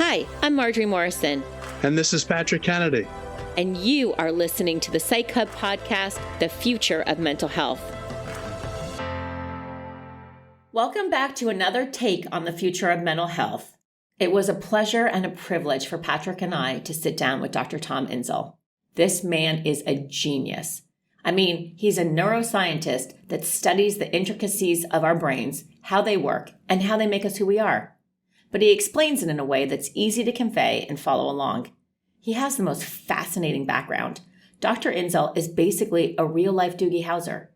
Hi, I'm Marjorie Morrison. And this is Patrick Kennedy. And you are listening to the Psych Hub podcast, The Future of Mental Health. Welcome back to another take on the future of mental health. It was a pleasure and a privilege for Patrick and I to sit down with Dr. Tom Insel. This man is a genius. I mean, he's a neuroscientist that studies the intricacies of our brains, how they work, and how they make us who we are. But he explains it in a way that's easy to convey and follow along. He has the most fascinating background. Dr. Insel is basically a real-life Doogie Howser.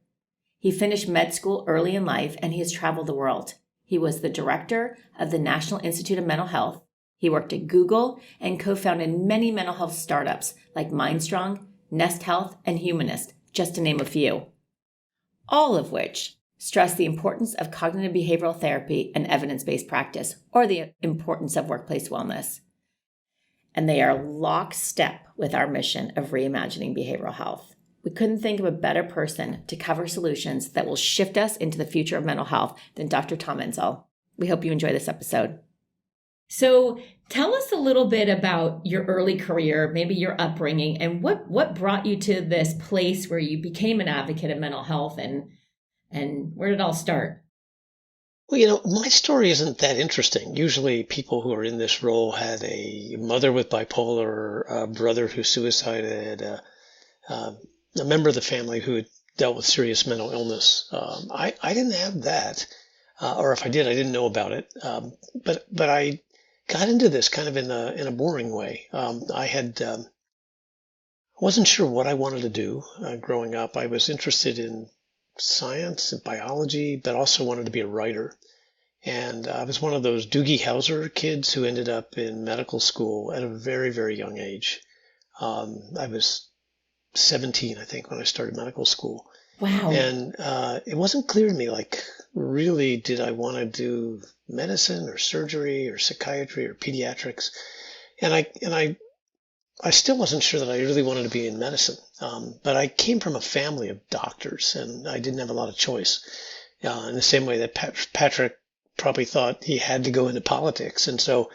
He finished med school early in life, and he has traveled the world. He was the director of the National Institute of Mental Health. He worked at Google and co-founded many mental health startups like MindStrong, Nest Health, and Humanest, just to name a few. All of which stress the importance of cognitive behavioral therapy and evidence-based practice, or the importance of workplace wellness. And they are lockstep with our mission of reimagining behavioral health. We couldn't think of a better person to cover solutions that will shift us into the future of mental health than Dr. Tom Insel. We hope you enjoy this episode. So tell us a little bit about your early career, maybe your upbringing, and what brought you to this place where you became an advocate of mental health, and where did it all start? Well, my story isn't that interesting. Usually people who are in this role had a mother with bipolar, a brother who suicided, a member of the family who had dealt with serious mental illness. I didn't have that, or if I did, I didn't know about it. But I got into this kind of in a boring way. I wasn't sure what I wanted to do growing up. I was interested in science and biology, but also wanted to be a writer. And I was one of those Doogie Howser kids who ended up in medical school at a very, very young age. I was 17, I think, when I started medical school. Wow. And it wasn't clear to me, really, did I want to do medicine or surgery or psychiatry or pediatrics? And I still wasn't sure that I really wanted to be in medicine. But I came from a family of doctors, and I didn't have a lot of choice. In the same way that Patrick probably thought he had to go into politics. And so,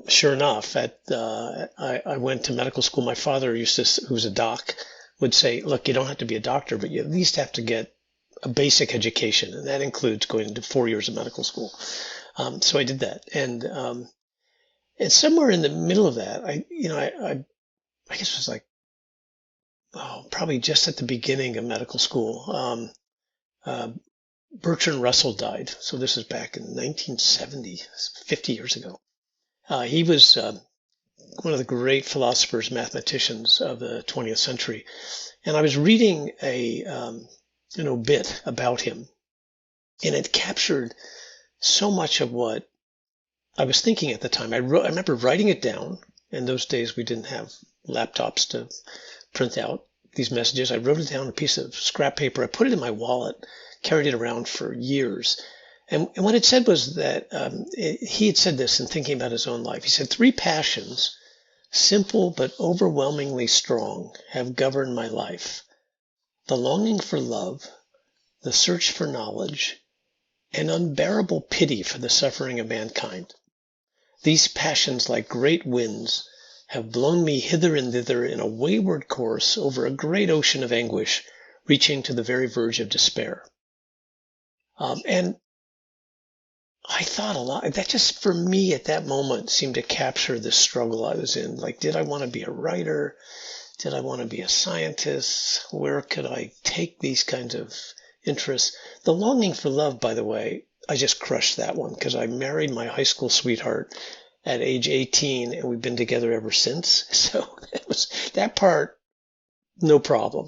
sure enough, I went to medical school. My father who was a doc, would say, look, you don't have to be a doctor, but you at least have to get a basic education. And that includes going into 4 years of medical school. So I did that. And somewhere in the middle of that, I guess it was probably just at the beginning of medical school, Bertrand Russell died. So this is back in 1970, 50 years ago. He was one of the great philosophers, mathematicians of the 20th century. And I was reading an obit about him, and it captured so much of what I was thinking at the time. I remember writing it down. In those days, we didn't have laptops to print out these messages. I wrote it down on a piece of scrap paper. I put it in my wallet, carried it around for years. And what it said was that he had said this in thinking about his own life. He said, 3 passions, simple but overwhelmingly strong, have governed my life. The longing for love, the search for knowledge, and unbearable pity for the suffering of mankind. These passions, like great winds, have blown me hither and thither in a wayward course over a great ocean of anguish, reaching to the very verge of despair. And I thought a lot. That just, for me, at that moment, seemed to capture the struggle I was in. Did I want to be a writer? Did I want to be a scientist? Where could I take these kinds of interests? The longing for love, by the way, I just crushed that one because I married my high school sweetheart at age 18, and we've been together ever since. So it was that part, no problem.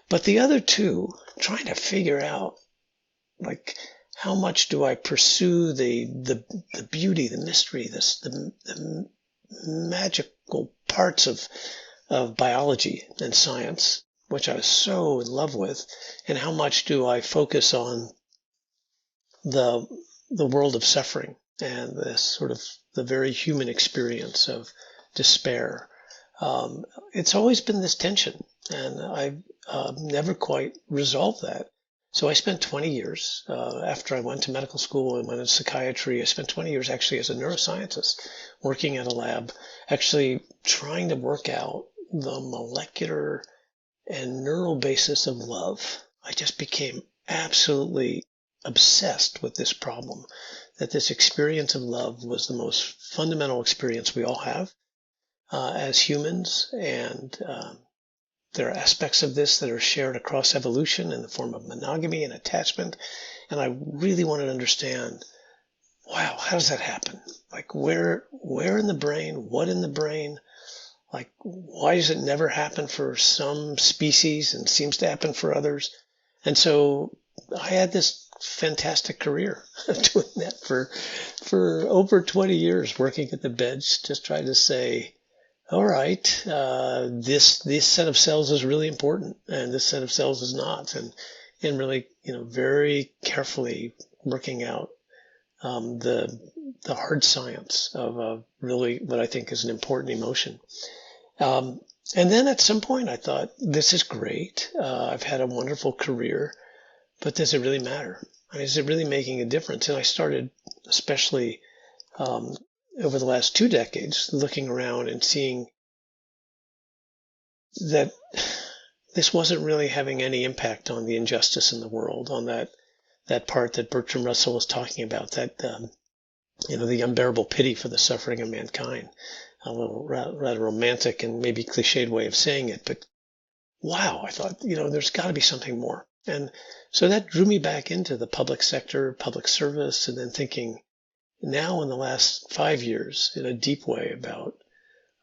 But the other two, trying to figure out, how much do I pursue the beauty, the mystery, the magical parts of biology and science, which I was so in love with, and how much do I focus on the world of suffering and this sort of the very human experience of despair. It's always been this tension, and I've never quite resolved that. So I spent 20 years after I went to medical school and went into psychiatry. I spent 20 years actually as a neuroscientist working at a lab, actually trying to work out the molecular and neural basis of love. I just became absolutely obsessed with this problem, that this experience of love was the most fundamental experience we all have as humans, and there are aspects of this that are shared across evolution in the form of monogamy and attachment. And I really wanted to understand, wow, how does that happen? Like where in the brain, what in the brain? Like, why does it never happen for some species and seems to happen for others? And so I had this fantastic career doing that for over 20 years, working at the bench, just trying to say, all right, this set of cells is really important, and this set of cells is not, and really, very carefully working out the hard science of really what I think is an important emotion. And then at some point I thought, this is great. I've had a wonderful career, but does it really matter? I mean, is it really making a difference? And I started, especially over the last 2 decades, looking around and seeing that this wasn't really having any impact on the injustice in the world, on that part that Bertrand Russell was talking about, that the unbearable pity for the suffering of mankind. A little rather romantic and maybe cliched way of saying it, but wow, I thought, there's got to be something more. And so that drew me back into the public sector, public service, and then thinking now in the last 5 years in a deep way about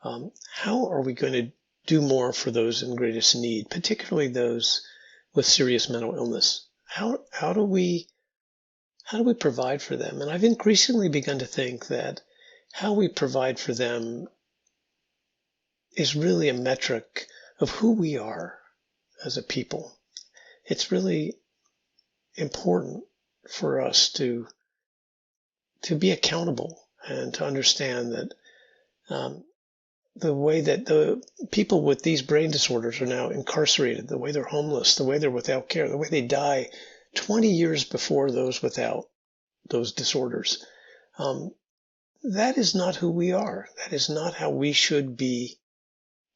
how are we going to do more for those in greatest need, particularly those with serious mental illness. How do we provide for them? And I've increasingly begun to think that how we provide for them is really a metric of who we are as a people. It's really important for us to be accountable and to understand that the way that the people with these brain disorders are now incarcerated, the way they're homeless, the way they're without care, the way they die 20 years before those without those disorders, that is not who we are. That is not how we should be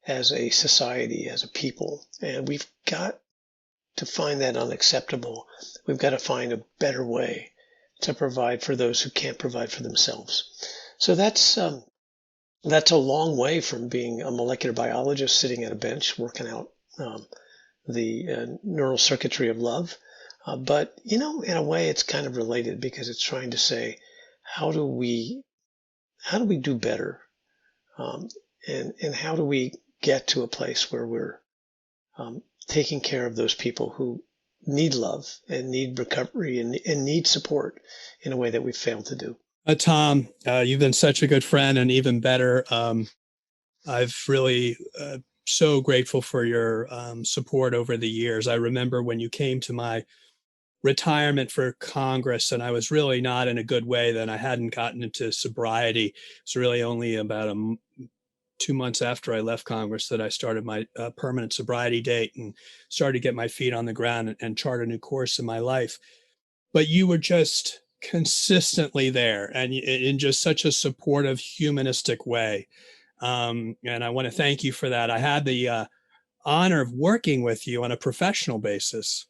as a society, as a people. And we've got to find that unacceptable. We've got to find a better way to provide for those who can't provide for themselves. So that's a long way from being a molecular biologist sitting at a bench working out the neural circuitry of love. But, in a way it's kind of related, because it's trying to say, how do we do better? And how do we get to a place where we're taking care of those people who need love and need recovery and need support in a way that we've failed to do. Tom, you've been such a good friend, and even better, I've really so grateful for your support over the years. I remember when you came to my retirement for Congress, and I was really not in a good way then. I hadn't gotten into sobriety. It's really only about 2 months after I left Congress that I started my permanent sobriety date and started to get my feet on the ground and chart a new course in my life. But you were just consistently there, and in just such a supportive, humanistic way. And I want to thank you for that. I had the honor of working with you on a professional basis,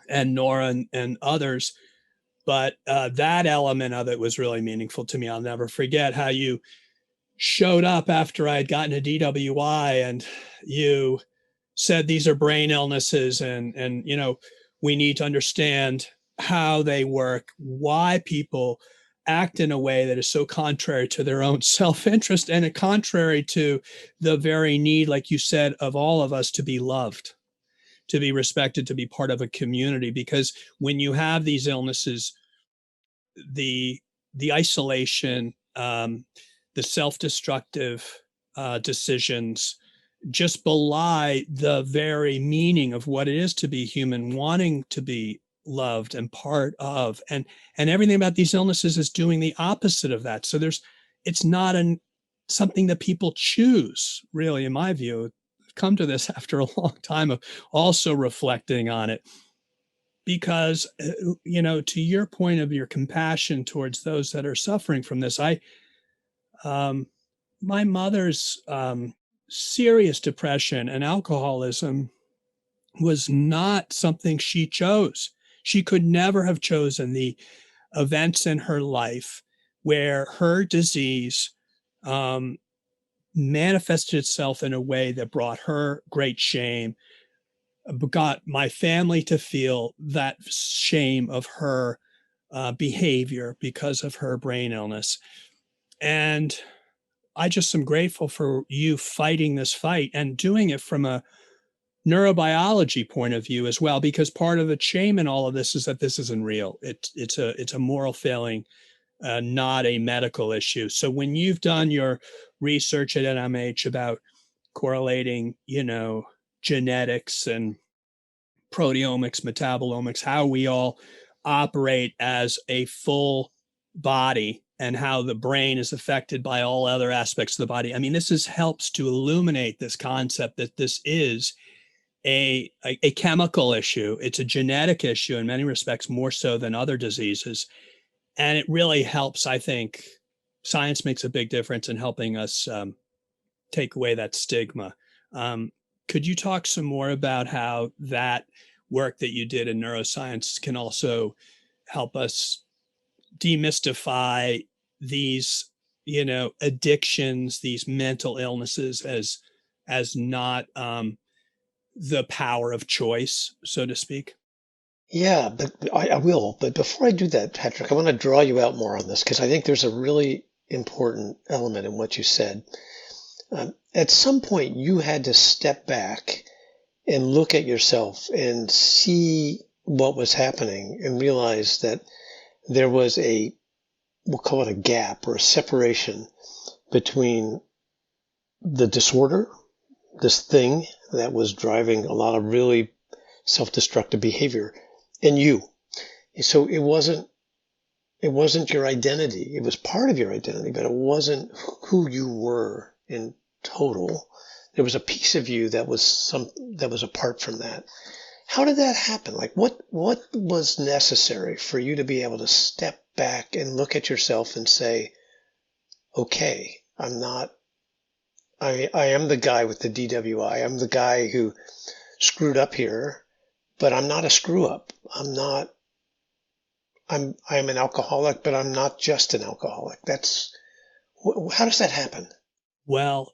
and Nora and others. But that element of it was really meaningful to me. I'll never forget how you showed up after I had gotten a DWI, and you said these are brain illnesses, and we need to understand how they work, why people act in a way that is so contrary to their own self-interest and contrary to the very need, like you said, of all of us to be loved, to be respected, to be part of a community. Because when you have these illnesses, the isolation, the self-destructive decisions just belie the very meaning of what it is to be human, wanting to be loved and part of, and everything about these illnesses is doing the opposite of that. So it's not something that people choose, really, in my view. I've come to this after a long time of also reflecting on it. because, to your point of your compassion towards those that are suffering from this, my mother's serious depression and alcoholism was not something she chose. She could never have chosen the events in her life where her disease manifested itself in a way that brought her great shame, got my family to feel that shame of her behavior because of her brain illness. And I just am grateful for you fighting this fight and doing it from a neurobiology point of view as well, because part of the shame in all of this is that this isn't real. It's a moral failing, not a medical issue. So when you've done your research at NMH about correlating, genetics and proteomics, metabolomics, how we all operate as a full body and how the brain is affected by all other aspects of the body. I mean, helps to illuminate this concept that this is a chemical issue. It's a genetic issue in many respects, more so than other diseases. And it really helps. I think science makes a big difference in helping us take away that stigma. Could you talk some more about how that work that you did in neuroscience can also help us demystify these, addictions, these mental illnesses as not the power of choice, so to speak? Yeah, but I will. But before I do that, Patrick, I want to draw you out more on this because I think there's a really important element in what you said. At some point, you had to step back and look at yourself and see what was happening and realize that there was we'll call it a gap or a separation between the disorder, this thing that was driving a lot of really self-destructive behavior, and you. So it wasn't your identity. It was part of your identity, but it wasn't who you were in total. There was a piece of you that was apart from that. How did that happen? Like what was necessary for you to be able to step back and look at yourself and say, okay, I am the guy with the DWI. I'm the guy who screwed up here, but I'm not a screw up. I'm an alcoholic, but I'm not just an alcoholic. How does that happen? Well,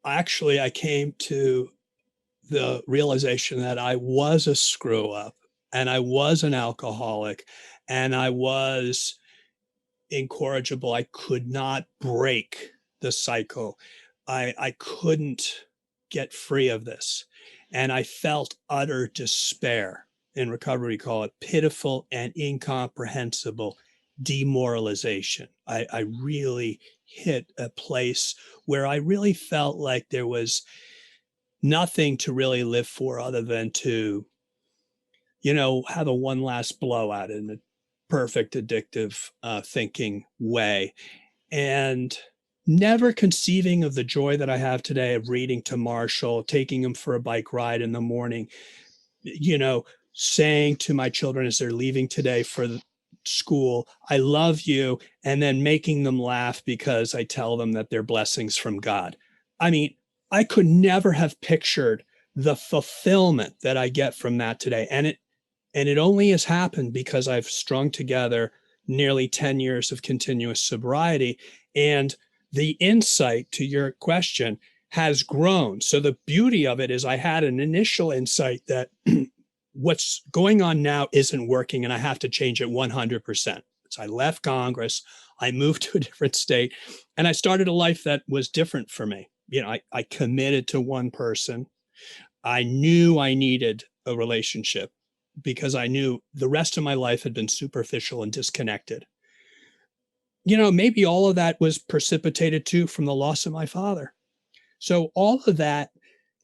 actually, I came to the realization that I was a screw up and I was an alcoholic and I was incorrigible. I could not break the cycle. I couldn't get free of this. And I felt utter despair. In recovery, we call it pitiful and incomprehensible demoralization. I really hit a place where I really felt like there was nothing to really live for other than to, have a one last blowout in a perfect addictive thinking way. And never conceiving of the joy that I have today of reading to Marshall, taking him for a bike ride in the morning, saying to my children as they're leaving today for school, I love you, and then making them laugh because I tell them that they're blessings from God. I mean, I could never have pictured the fulfillment that I get from that today. And it only has happened because I've strung together nearly 10 years of continuous sobriety. And the insight to your question has grown. So the beauty of it is I had an initial insight that what's going on now isn't working and I have to change it 100%. So I left Congress, I moved to a different state, and I started a life that was different for me. I committed to one person. I knew I needed a relationship because I knew the rest of my life had been superficial and disconnected. Maybe all of that was precipitated too from the loss of my father. So all of that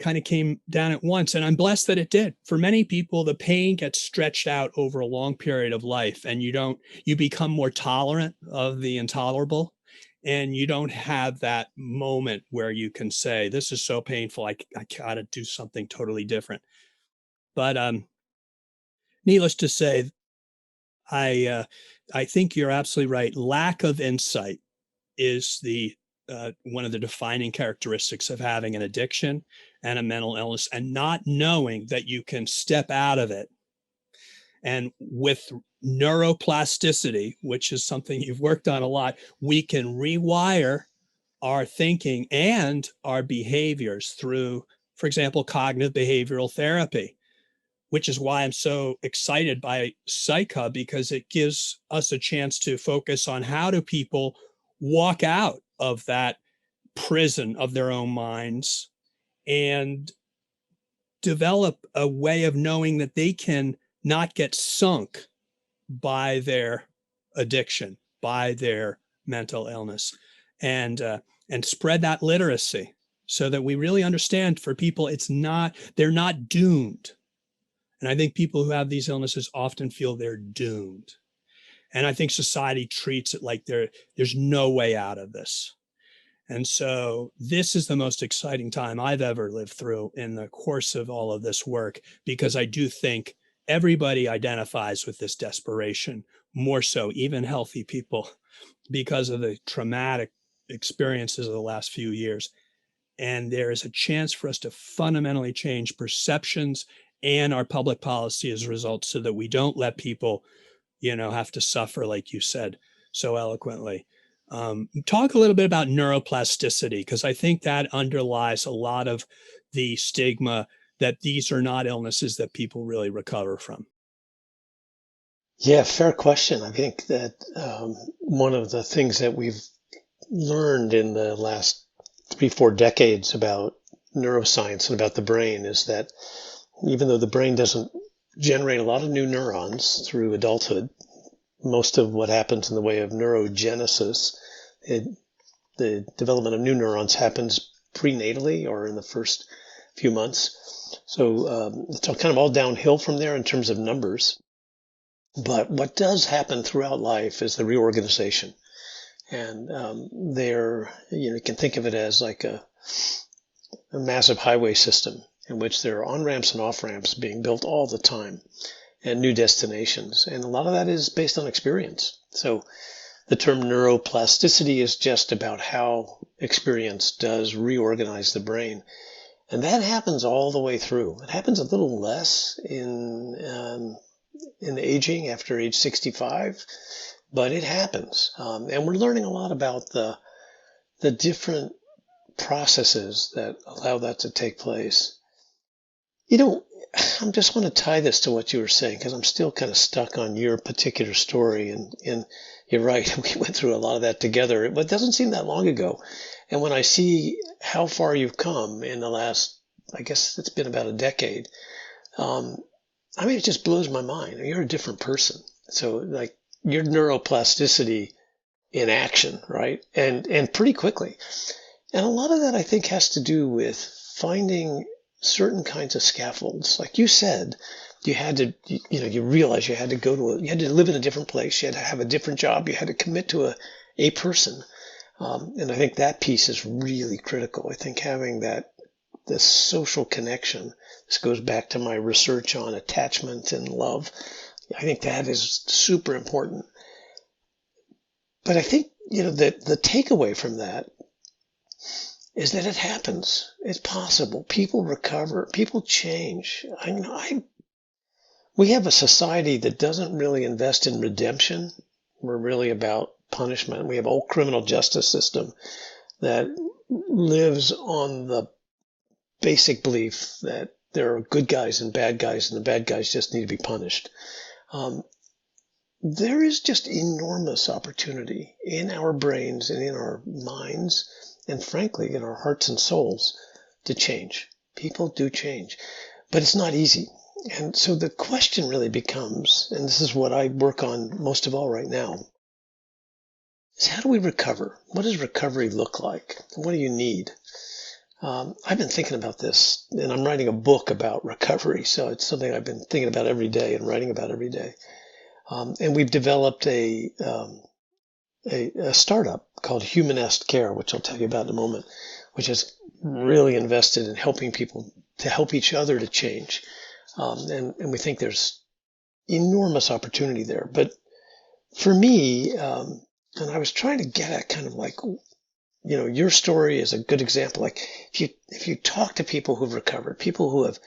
kind of came down at once. And I'm blessed that it did. For many people, the pain gets stretched out over a long period of life and you become more tolerant of the intolerable. And you don't have that moment where you can say, this is so painful. I got to do something totally different. But needless to say, I think you're absolutely right. Lack of insight is the one of the defining characteristics of having an addiction and a mental illness, and not knowing that you can step out of it. And with neuroplasticity, which is something you've worked on a lot, we can rewire our thinking and our behaviors through, for example, cognitive behavioral therapy, which is why I'm so excited by Psych Hub, because it gives us a chance to focus on how do people walk out of that prison of their own minds and develop a way of knowing that they can not get sunk by their addiction, by their mental illness, and spread that literacy so that we really understand for people they're not doomed. And I think people who have these illnesses often feel they're doomed. And I think society treats it like there's no way out of this. And so this is the most exciting time I've ever lived through in the course of all of this work, because I do think everybody identifies with this desperation, more so even healthy people, because of the traumatic experiences of the last few years. And there is a chance for us to fundamentally change perceptions and our public policy as a result, so that we don't let people, have to suffer, like you said so eloquently. Talk a little bit about neuroplasticity, because I think that underlies a lot of the stigma that these are not illnesses that people really recover from. Yeah, fair question. I think that one of the things that we've learned in the last 3-4 decades about neuroscience and about the brain is that even though the brain doesn't generate a lot of new neurons through adulthood, most of what happens in the way of neurogenesis, the development of new neurons, happens prenatally or in the first few months. So it's kind of all downhill from there in terms of numbers. But what does happen throughout life is the reorganization. And you can think of it as like a massive highway system in which there are on-ramps and off-ramps being built all the time, and new destinations. And a lot of that is based on experience. So the term neuroplasticity is just about how experience does reorganize the brain. And that happens all the way through. It happens a little less in aging after age 65, but it happens. And we're learning a lot about the different processes that allow that to take place. I just want to tie this to what you were saying, because I'm still kind of stuck on your particular story. And you're right, we went through a lot of that together. It doesn't seem that long ago. And when I see how far you've come in the last, I guess it's been about a decade, it just blows my mind. You're a different person. So like your neuroplasticity in action, right? And pretty quickly. And a lot of that, I think, has to do with finding certain kinds of scaffolds. Like you said, you had to, you realized you had to you had to live in a different place. You had to have a different job. You had to commit to a person. And I think that piece is really critical. I think having this social connection, this goes back to my research on attachment and love. I think that is super important. But I think, the takeaway from that is that it happens. It's possible. People recover. People change. We have a society that doesn't really invest in redemption. We're really about punishment. We have a whole criminal justice system that lives on the basic belief that there are good guys and the bad guys just need to be punished. There is just enormous opportunity in our brains and in our minds, and frankly, in our hearts and souls, to change. People do change, but it's not easy. And so the question really becomes, and this is what I work on most of all right now, is how do we recover? What does recovery look like? What do you need? I've been thinking about this, and I'm writing a book about recovery, so it's something I've been thinking about every day and writing about every day. And we've developed a startup called Humanest Care, which I'll tell you about in a moment, which is really invested in helping people to help each other to change. And we think there's enormous opportunity there. But for me, and I was trying to get at kind of like, your story is a good example. Like if you talk to people who've recovered, people who have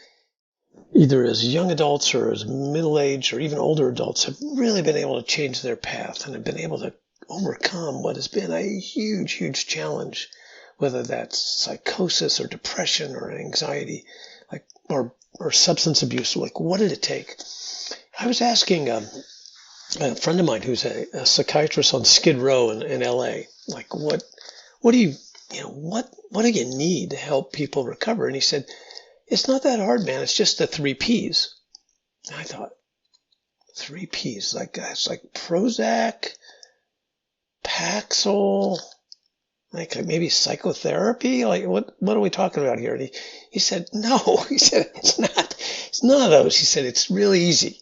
either as young adults or as middle-aged or even older adults have really been able to change their path and have been able to overcome what has been a huge, huge challenge, whether that's psychosis or depression or anxiety, like or substance abuse. Like, what did it take? I was asking a friend of mine who's a psychiatrist on Skid Row in LA, like, what do you need to help people recover? And he said, it's not that hard, man. It's just the 3 Ps. And I thought, 3 Ps, like, it's like Prozac, Paxil, like maybe psychotherapy. Like, what are we talking about here? And he said, no. He said, it's none of those. He said, it's really easy.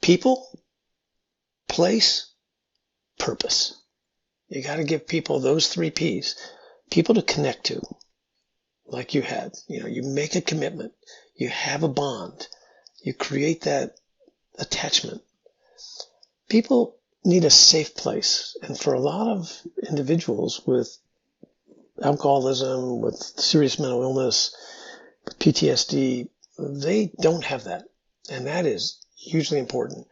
People, place, purpose. You got to give people those 3 Ps, people to connect to, like you had. You make a commitment, you have a bond, you create that attachment. People need a safe place, and for a lot of individuals with alcoholism, with serious mental illness, PTSD, they don't have that, and that is hugely important.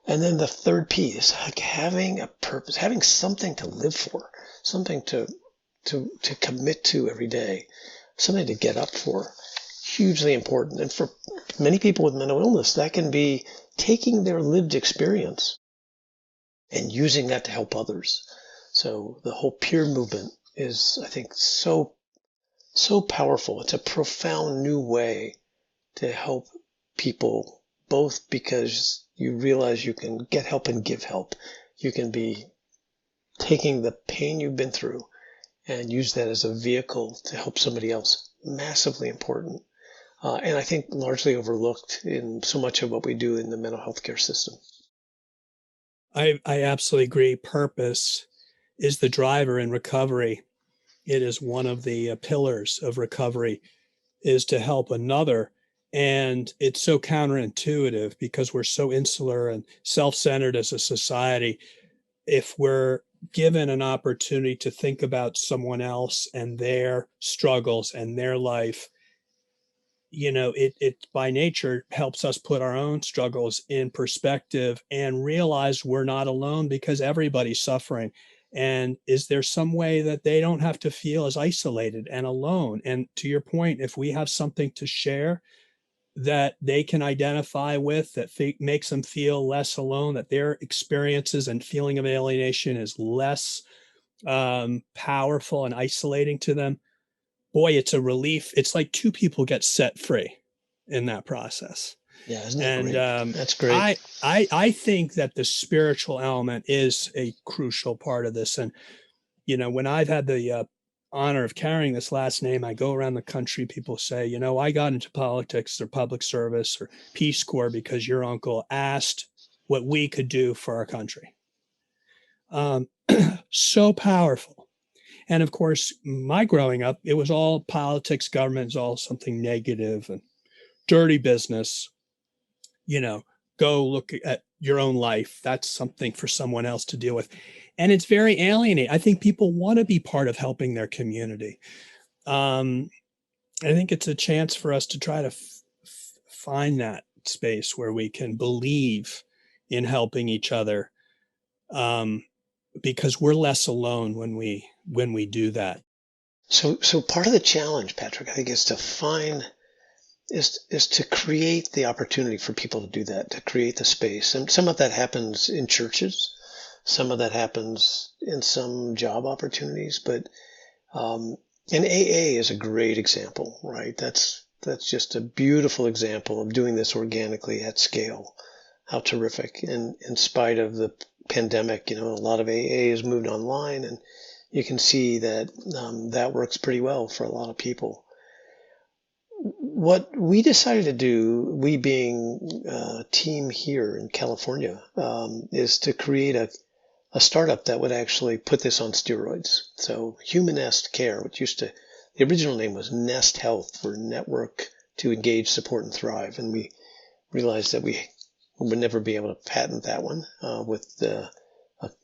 And then the 3rd P is like having a purpose, having something to live for, something to commit to every day, something to get up for. Hugely important. And for many people with mental illness, that can be taking their lived experience and using that to help others. So the whole peer movement is, I think, so powerful. It's a profound new way to help people, both because you realize you can get help and give help. You can be taking the pain you've been through and use that as a vehicle to help somebody else. Massively important. And I think largely overlooked in so much of what we do in the mental health care system. I absolutely agree. Purpose is the driver in recovery. It is one of the pillars of recovery, is to help another. And it's so counterintuitive because we're so insular and self-centered as a society. If we're given an opportunity to think about someone else and their struggles and their life, it by nature helps us put our own struggles in perspective and realize we're not alone, because everybody's suffering. And is there some way that they don't have to feel as isolated and alone? And to your point, if we have something to share that they can identify with, that makes them feel less alone, that their experiences and feeling of alienation is less powerful and isolating to them, boy, it's a relief. It's like 2 people get set free in that process. Yeah, isn't that And great? That's great. I think that the spiritual element is a crucial part of this. And when I've had the honor of carrying this last name, I go around the country. People say, I got into politics or public service or Peace Corps because your uncle asked what we could do for our country. So powerful. And of course, my growing up, it was all politics, government is all something negative and dirty business. Go look at your own life. That's something for someone else to deal with. And it's very alienating. I think people want to be part of helping their community. I think it's a chance for us to try to find that space where we can believe in helping each other, because we're less alone when we do that. So part of the challenge, Patrick, I think, is to create the opportunity for people to do that, to create the space. And some of that happens in churches, some of that happens in some job opportunities, but and AA is a great example, right? That's just a beautiful example of doing this organically at scale. How terrific! And in spite of the pandemic, a lot of AA has moved online, and you can see that that works pretty well for a lot of people. What we decided to do, we being a team here in California, is to create a startup that would actually put this on steroids. So Humanest Care, the original name was Nest Health, for Network to Engage, Support, and Thrive. And we realized that we We would never be able to patent that one with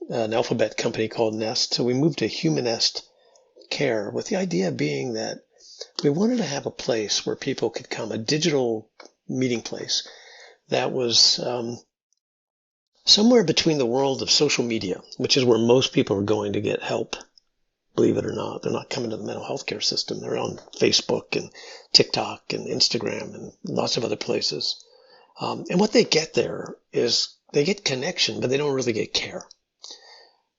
an alphabet company called Nest. So we moved to Humanest care, with the idea being that we wanted to have a place where people could come, a digital meeting place that was somewhere between the world of social media, which is where most people are going to get help, believe it or not. They're not coming to the mental health care system. They're on Facebook and TikTok and Instagram and lots of other places. And what they get there is they get connection, but they don't really get care.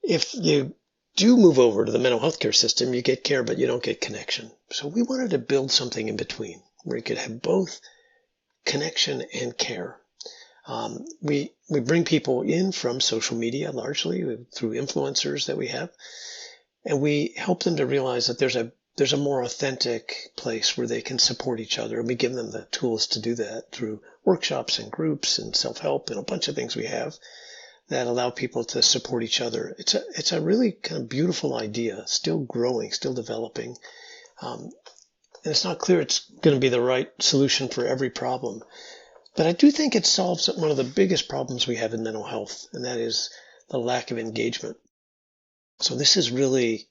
If you do move over to the mental health care system, you get care, but you don't get connection. So we wanted to build something in between where you could have both connection and care. We bring people in from social media largely through influencers that we have, and we help them to realize that there's a more authentic place where they can support each other, and we give them the tools to do that through workshops and groups and self-help and a bunch of things we have that allow people to support each other. It's a really kind of beautiful idea, still growing, still developing. And it's not clear it's going to be the right solution for every problem. But I do think it solves one of the biggest problems we have in mental health, and that is the lack of engagement. So this is really,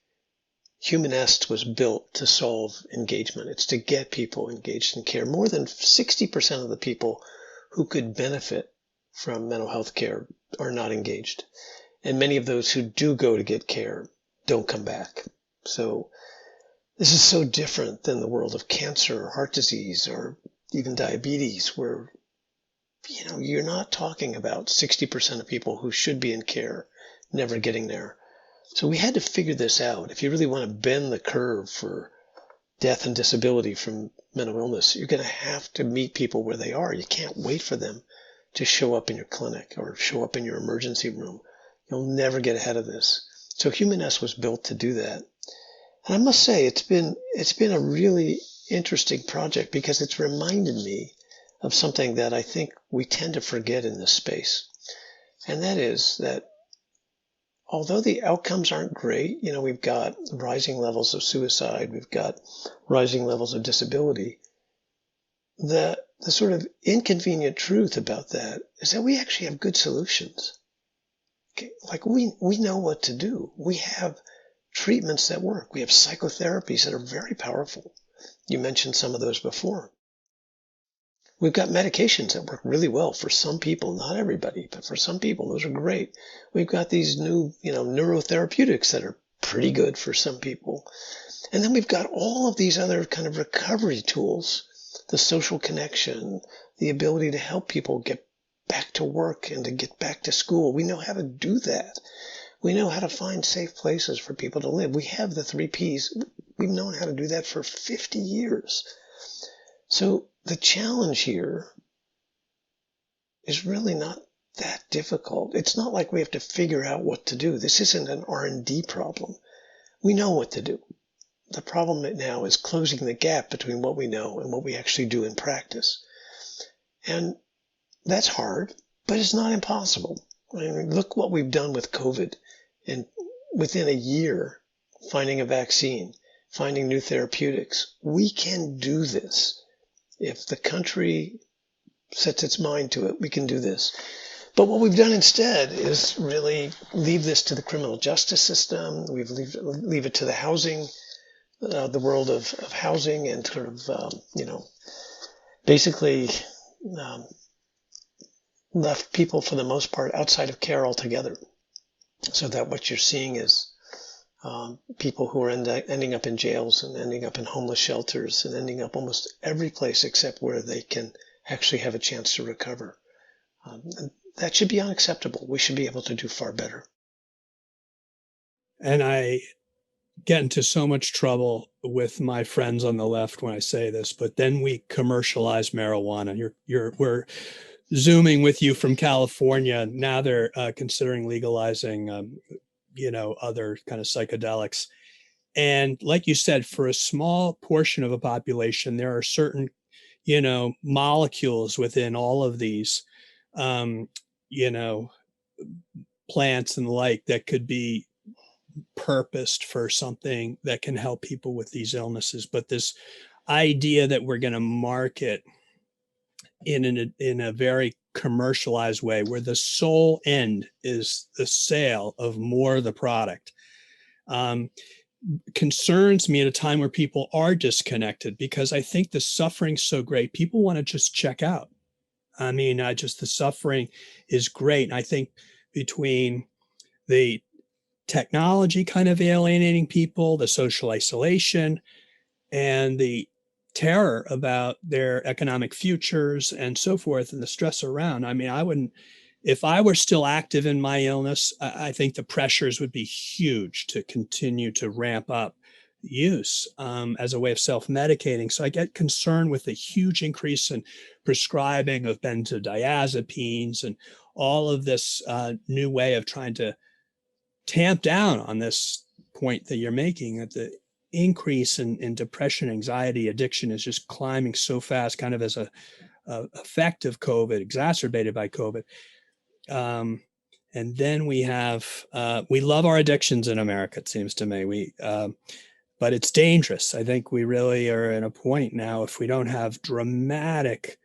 Humanest was built to solve engagement. It's to get people engaged in care. More than 60% of the people who could benefit from mental health care are not engaged. And many of those who do go to get care don't come back. So this is so different than the world of cancer or heart disease or even diabetes, where you're not talking about 60% of people who should be in care never getting there. So we had to figure this out. If you really want to bend the curve for death and disability from mental illness, you're going to have to meet people where they are. You can't wait for them to show up in your clinic or show up in your emergency room. You'll never get ahead of this. So Humanest was built to do that. And I must say, it's been a really interesting project because it's reminded me of something that I think we tend to forget in this space. And that is that although the outcomes aren't great, we've got rising levels of suicide, we've got rising levels of disability, the sort of inconvenient truth about that is that we actually have good solutions. Okay? Like we know what to do. We have treatments that work. We have psychotherapies that are very powerful. You mentioned some of those before. We've got medications that work really well for some people, not everybody, but for some people, those are great. We've got these new, neurotherapeutics that are pretty good for some people. And then we've got all of these other kind of recovery tools, the social connection, the ability to help people get back to work and to get back to school. We know how to do that. We know how to find safe places for people to live. We have the 3 Ps. We've known how to do that for 50 years. So the challenge here is really not that difficult. It's not like we have to figure out what to do. This isn't an R&D problem. We know what to do. The problem now is closing the gap between what we know and what we actually do in practice. And that's hard, but it's not impossible. I mean, look what we've done with COVID. And within a year, finding a vaccine, finding new therapeutics. We can do this. If the country sets its mind to it, we can do this. But what we've done instead is really leave this to the criminal justice system. We've leave it to the housing, the world of housing, and sort of, basically left people for the most part outside of care altogether. So that what you're seeing is people who are ending up in jails and ending up in homeless shelters and ending up almost every place except where they can actually have a chance to recover. And that should be unacceptable. We should be able to do far better. And I get into so much trouble with my friends on the left when I say this, but then we commercialize marijuana. We're Zooming with you from California. Now they're considering legalizing, other kind of psychedelics. And like you said, for a small portion of a population, there are certain, molecules within all of these, plants and the like that could be purposed for something that can help people with these illnesses. But this idea that we're going to market in a very commercialized way, where the sole end is the sale of more of the product, concerns me at a time where people are disconnected, because I think the suffering's so great. People want to just check out. I mean, the suffering is great. And I think between the technology kind of alienating people, the social isolation, and the terror about their economic futures and so forth, and the stress around. I mean, if I were still active in my illness, I think the pressures would be huge to continue to ramp up use as a way of self-medicating. So I get concerned with the huge increase in prescribing of benzodiazepines and all of this new way of trying to tamp down on this point that you're making, that the increase in depression, anxiety, addiction is just climbing so fast, kind of as a effect of COVID, exacerbated by COVID. And then we love our addictions in America, it seems to me. But it's dangerous. I think we really are at a point now, if we don't have dramatic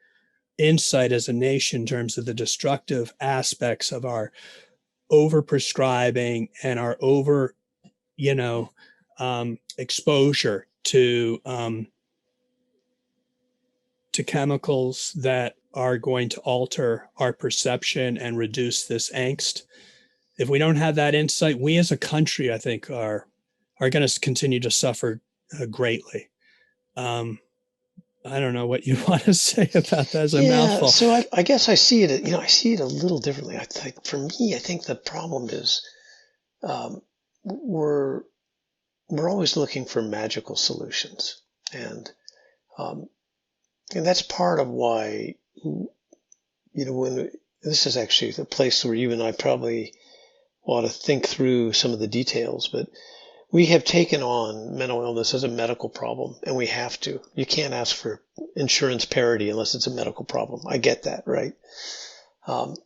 insight as a nation in terms of the destructive aspects of our overprescribing and our exposure to chemicals that are going to alter our perception and reduce this angst. If we don't have that insight, we as a country, I think, are going to continue to suffer greatly. I don't know what you want to say about that as a mouthful. So I guess I see it. I see it a little differently. I think for me, I think the problem is we're always looking for magical solutions, and that's part of why when this is actually the place where you and I probably ought to think through some of the details, but we have taken on mental illness as a medical problem, and we have to. You can't ask for insurance parity unless it's a medical problem. I get that, right? And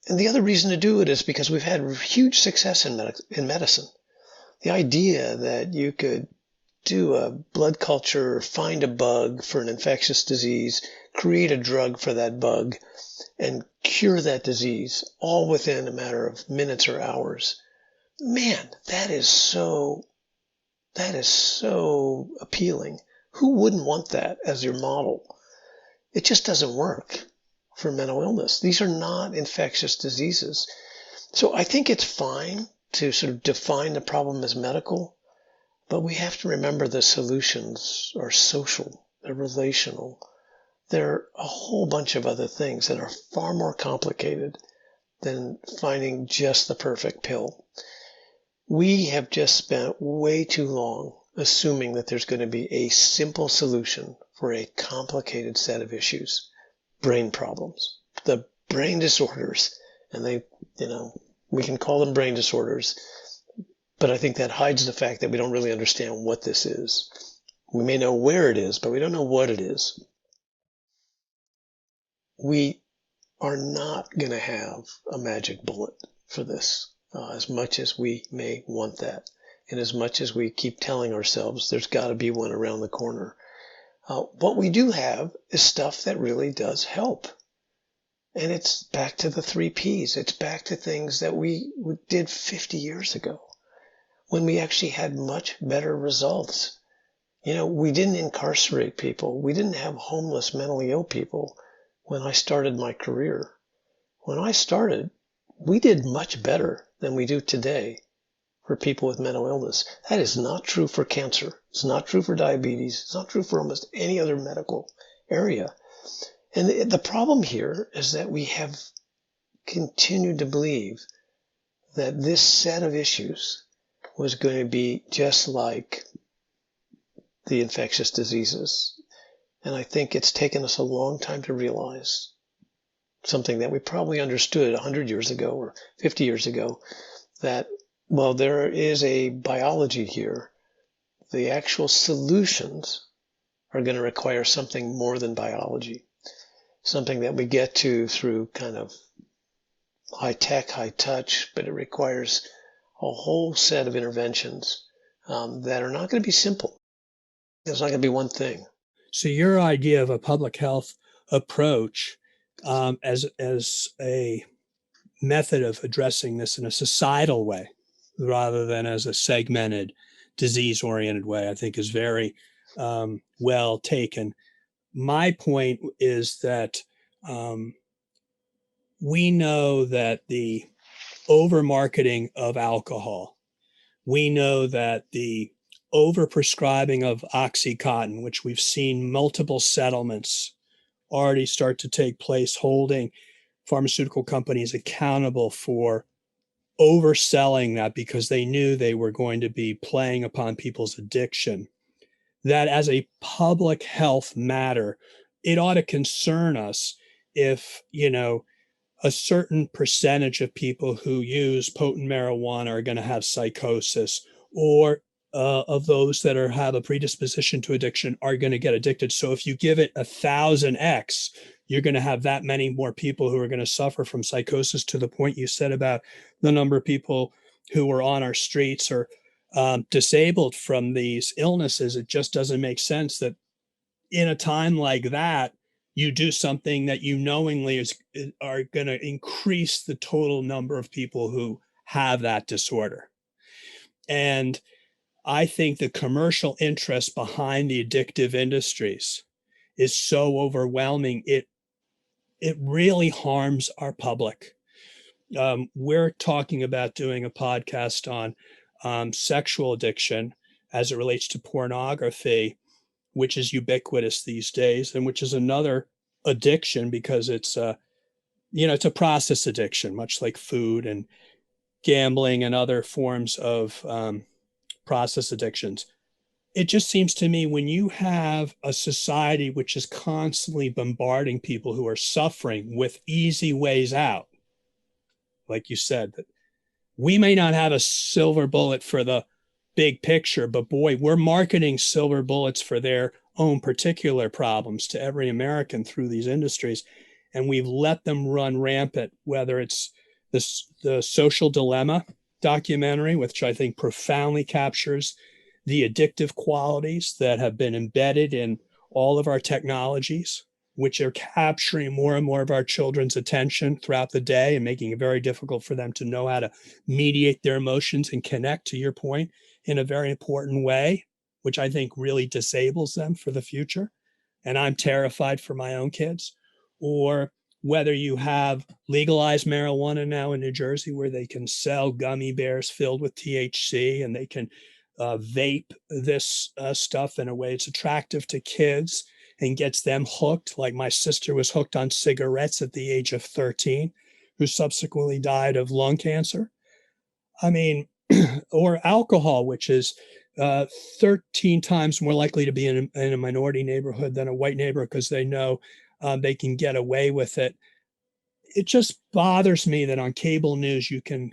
the other reason to do it is because we've had huge success in medicine. The idea that you could do a blood culture, find a bug for an infectious disease, create a drug for that bug, and cure that disease all within a matter of minutes or hours. Man, that is so appealing. Who wouldn't want that as your model? It just doesn't work for mental illness. These are not infectious diseases. So I think it's fine to sort of define the problem as medical, but we have to remember the solutions are social, they're relational. There are a whole bunch of other things that are far more complicated than finding just the perfect pill. We have just spent way too long assuming that there's going to be a simple solution for a complicated set of issues. Brain problems, the brain disorders, and we can call them brain disorders, but I think that hides the fact that we don't really understand what this is. We may know where it is, but we don't know what it is. We are not going to have a magic bullet for this. As much as we may want that, and as much as we keep telling ourselves there's got to be one around the corner. What we do have is stuff that really does help. And it's back to the 3 Ps. It's back to things that we did 50 years ago when we actually had much better results. We didn't incarcerate people. We didn't have homeless, mentally ill people when I started my career. When I started, we did much better than we do today for people with mental illness. That is not true for cancer. It's not true for diabetes. It's not true for almost any other medical area. And the problem here is that we have continued to believe that this set of issues was going to be just like the infectious diseases. And I think it's taken us a long time to realize something that we probably understood 100 years ago or 50 years ago, that, well, there is a biology here. The actual solutions are going to require something more than biology, something that we get to through kind of high tech, high touch, but it requires a whole set of interventions that are not going to be simple. There's not going to be one thing. So your idea of a public health approach as a method of addressing this in a societal way rather than as a segmented, disease-oriented way, I think is very well taken. My point is that we know that the over-marketing of alcohol, we know that the over-prescribing of Oxycontin, which we've seen multiple settlements already start to take place, holding pharmaceutical companies accountable for overselling that because they knew they were going to be playing upon people's addiction, that as a public health matter, it ought to concern us if, a certain percentage of people who use potent marijuana are going to have psychosis, or of those that have a predisposition to addiction are going to get addicted. So if you give it 1,000x, you're going to have that many more people who are going to suffer from psychosis, to the point you said about the number of people who are on our streets or disabled from these illnesses. It just doesn't make sense that in a time like that, you do something that you knowingly are going to increase the total number of people who have that disorder. And I think the commercial interest behind the addictive industries is so overwhelming. It really harms our public. We're talking about doing a podcast on sexual addiction as it relates to pornography, which is ubiquitous these days, and which is another addiction because it's it's a process addiction, much like food and gambling and other forms of process addictions. It just seems to me, when you have a society which is constantly bombarding people who are suffering with easy ways out, like you said, that we may not have a silver bullet for the big picture, but boy, we're marketing silver bullets for their own particular problems to every American through these industries. And we've let them run rampant, whether it's the Social Dilemma documentary, which I think profoundly captures the addictive qualities that have been embedded in all of our technologies, which are capturing more and more of our children's attention throughout the day and making it very difficult for them to know how to mediate their emotions and connect, to your point, in a very important way, which I think really disables them for the future. And I'm terrified for my own kids. Or whether you have legalized marijuana now in New Jersey, where they can sell gummy bears filled with THC, and they can vape this stuff in a way it's attractive to kids and gets them hooked. Like my sister was hooked on cigarettes at the age of 13, who subsequently died of lung cancer. I mean, or alcohol, which is 13 times more likely to be in a minority neighborhood than a white neighborhood because they know they can get away with it. It just bothers me that on cable news you can,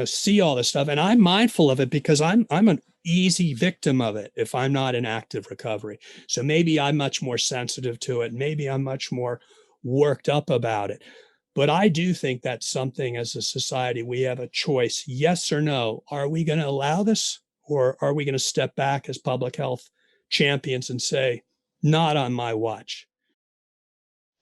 see all this stuff. And I'm mindful of it because I'm an easy victim of it if I'm not in active recovery. So maybe I'm much more sensitive to it. Maybe I'm much more worked up about it. But I do think that's something as a society we have a choice, yes or no. Are we going to allow this, or are we going to step back as public health champions and say, not on my watch?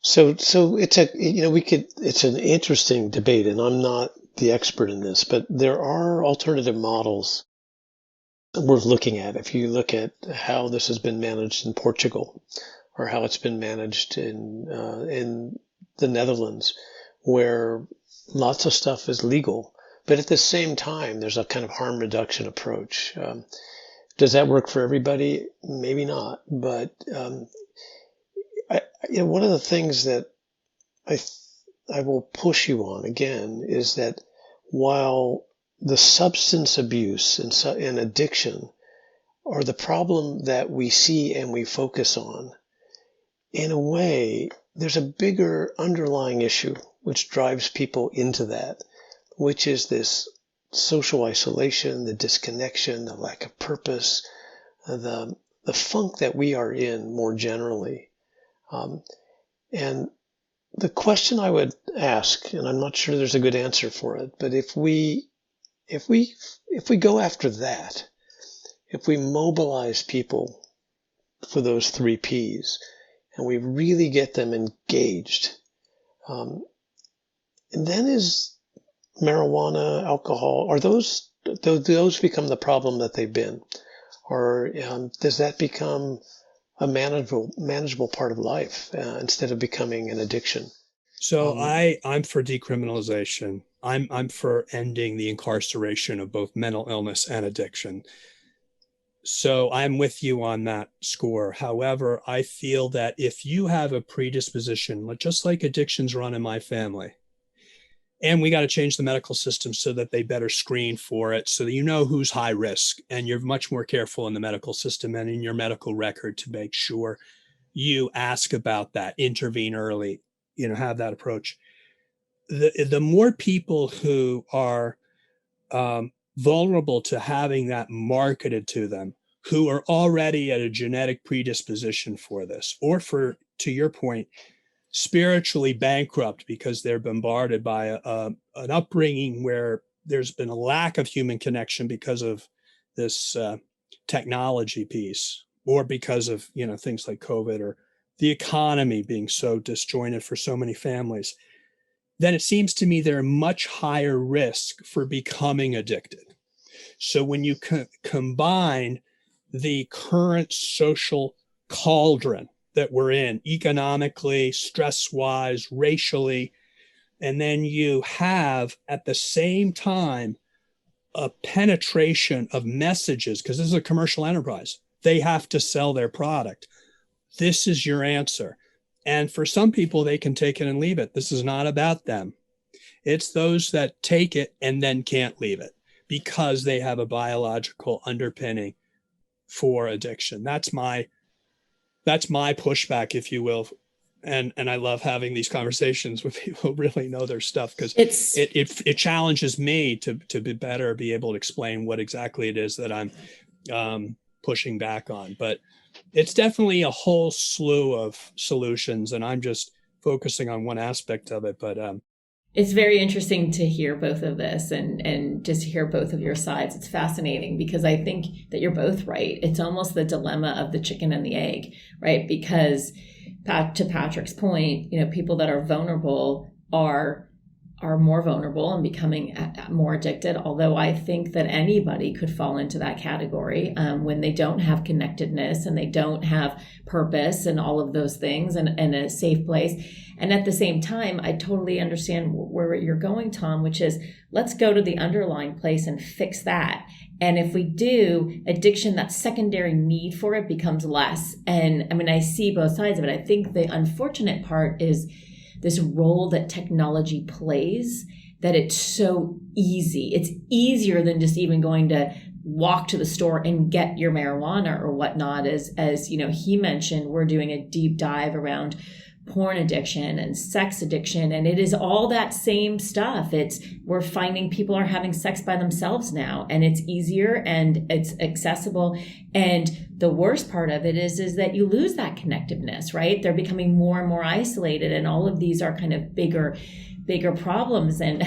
So it's it's an interesting debate, and I'm not the expert in this, but there are alternative models worth looking at. If you look at how this has been managed in Portugal, or how it's been managed in the Netherlands, where lots of stuff is legal, but at the same time, there's a kind of harm reduction approach. Does that work for everybody? Maybe not, but one of the things that I will push you on again is that while the substance abuse and addiction are the problem that we see and we focus on, in a way, there's a bigger underlying issue which drives people into that, which is this social isolation, the disconnection, the lack of purpose, the funk that we are in more generally. And the question I would ask, and I'm not sure there's a good answer for it, but if we go after that, if we mobilize people for those 3 Ps, and we really get them engaged. And then is marijuana, alcohol, are those become the problem that they've been? Or does that become a manageable part of life instead of becoming an addiction? So I'm for decriminalization. I'm for ending the incarceration of both mental illness and addiction. So I'm with you on that score. However, I feel that if you have a predisposition, just like addictions run in my family, and we got to change the medical system so that they better screen for it, so that you know who's high risk, and you're much more careful in the medical system and in your medical record to make sure you ask about that, intervene early, have that approach. The more people who are vulnerable to having that marketed to them, who are already at a genetic predisposition for this, or for, to your point, spiritually bankrupt because they're bombarded by an upbringing where there's been a lack of human connection because of this technology piece, or because of things like COVID, or the economy being so disjointed for so many families, then it seems to me they're much higher risk for becoming addicted. So when you combine the current social cauldron that we're in, economically, stress-wise, racially, and then you have at the same time a penetration of messages, because this is a commercial enterprise. They have to sell their product. This is your answer. And for some people, they can take it and leave it. This is not about them. It's those that take it and then can't leave it because they have a biological underpinning for addiction. That's my pushback, if you will. And I love having these conversations with people who really know their stuff, because it challenges me to be able to explain what exactly it is that I'm pushing back on. But it's definitely a whole slew of solutions, and I'm just focusing on one aspect of it. But it's very interesting to hear both of this and just hear both of your sides. It's fascinating because I think that you're both right. It's almost the dilemma of the chicken and the egg, right? Because to Patrick's point, people that are vulnerable are more vulnerable and becoming more addicted. Although I think that anybody could fall into that category when they don't have connectedness and they don't have purpose and all of those things and a safe place. And at the same time, I totally understand where you're going, Tom, which is let's go to the underlying place and fix that. And if we do, addiction, that secondary need for it becomes less. And I mean, I see both sides of it. I think the unfortunate part is this role that technology plays, that it's so easy. It's easier than just even going to walk to the store and get your marijuana or whatnot. As he mentioned, we're doing a deep dive around porn addiction and sex addiction, and it is all that same stuff. We're finding people are having sex by themselves now, and it's easier and it's accessible. And the worst part of it is that you lose that connectiveness, right? They're becoming more and more isolated, and all of these are kind of bigger problems. And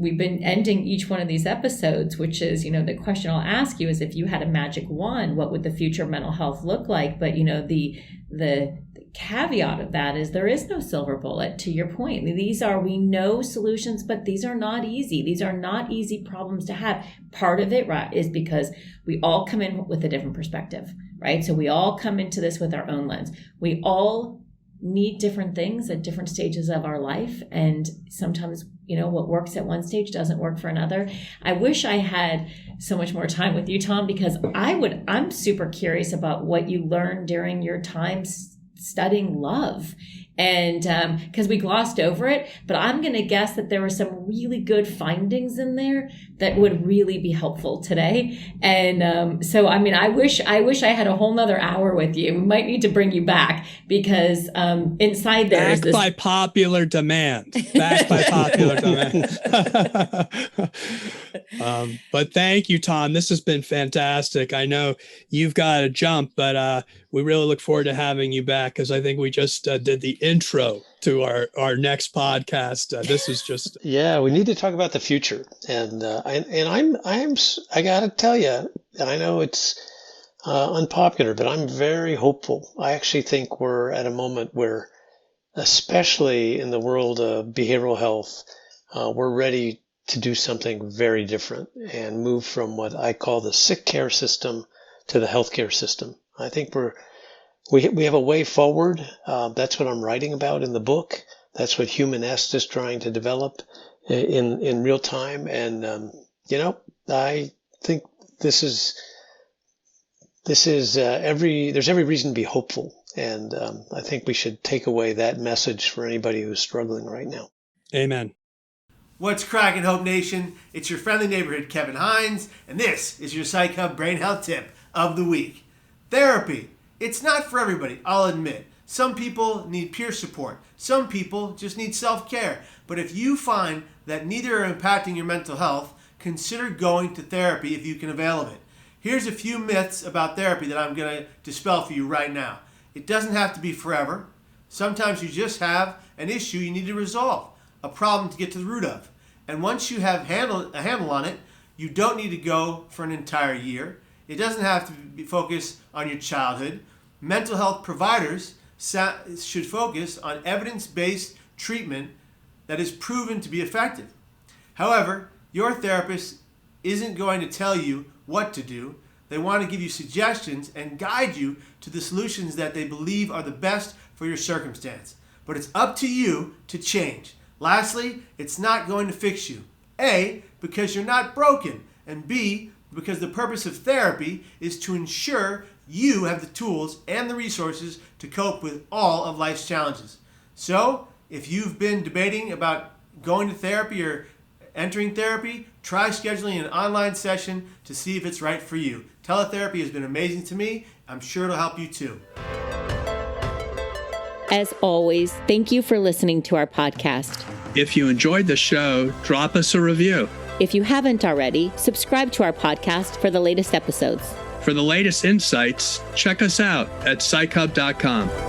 we've been ending each one of these episodes, which is, the question I'll ask you is, if you had a magic wand, what would the future of mental health look like? But the caveat of that is there is no silver bullet, to your point. We know solutions, but these are not easy. These are not easy problems to have. Part of it, right, is because we all come in with a different perspective, right? So we all come into this with our own lens. We all need different things at different stages of our life. And sometimes, what works at one stage doesn't work for another. I wish I had so much more time with you, Tom, because I'm super curious about what you learned during your time studying love. And because we glossed over it, but I'm going to guess that there were some really good findings in there that would really be helpful today. And so, I mean, I wish I had a whole nother hour with you. We might need to bring you back because inside there is this... Back by popular demand. But thank you, Tom. This has been fantastic. I know you've got to jump, but we really look forward to having you back, because I think we just did the intro to our next podcast. This is just... Yeah, we need to talk about the future. And I gotta tell you, I know it's unpopular, but I'm very hopeful. I actually think we're at a moment where, especially in the world of behavioral health, we're ready to do something very different and move from what I call the sick care system to the healthcare system. I think we have a way forward. That's what I'm writing about in the book. That's what Humanest is trying to develop in real time. And I think there's every reason to be hopeful. And I think we should take away that message for anybody who's struggling right now. Amen. What's cracking, Hope Nation? It's your friendly neighborhood Kevin Hines, and this is your Psych Hub Brain Health Tip of the Week. Therapy. It's not for everybody, I'll admit. Some people need peer support. Some people just need self-care. But if you find that neither are impacting your mental health, consider going to therapy if you can avail of it. Here's a few myths about therapy that I'm going to dispel for you right now. It doesn't have to be forever. Sometimes you just have an issue you need to resolve, a problem to get to the root of. And once you have a handle on it, you don't need to go for an entire year. It doesn't have to be focused on your childhood. Mental health providers should focus on evidence-based treatment that is proven to be effective. However, your therapist isn't going to tell you what to do. They want to give you suggestions and guide you to the solutions that they believe are the best for your circumstance. But it's up to you to change. Lastly, it's not going to fix you. A, because you're not broken, and B, because the purpose of therapy is to ensure you have the tools and the resources to cope with all of life's challenges. So, if you've been debating about going to therapy or entering therapy, try scheduling an online session to see if it's right for you. Teletherapy has been amazing to me. I'm sure it'll help you too. As always, thank you for listening to our podcast. If you enjoyed the show, drop us a review. If you haven't already, subscribe to our podcast for the latest episodes. For the latest insights, check us out at psychhub.com.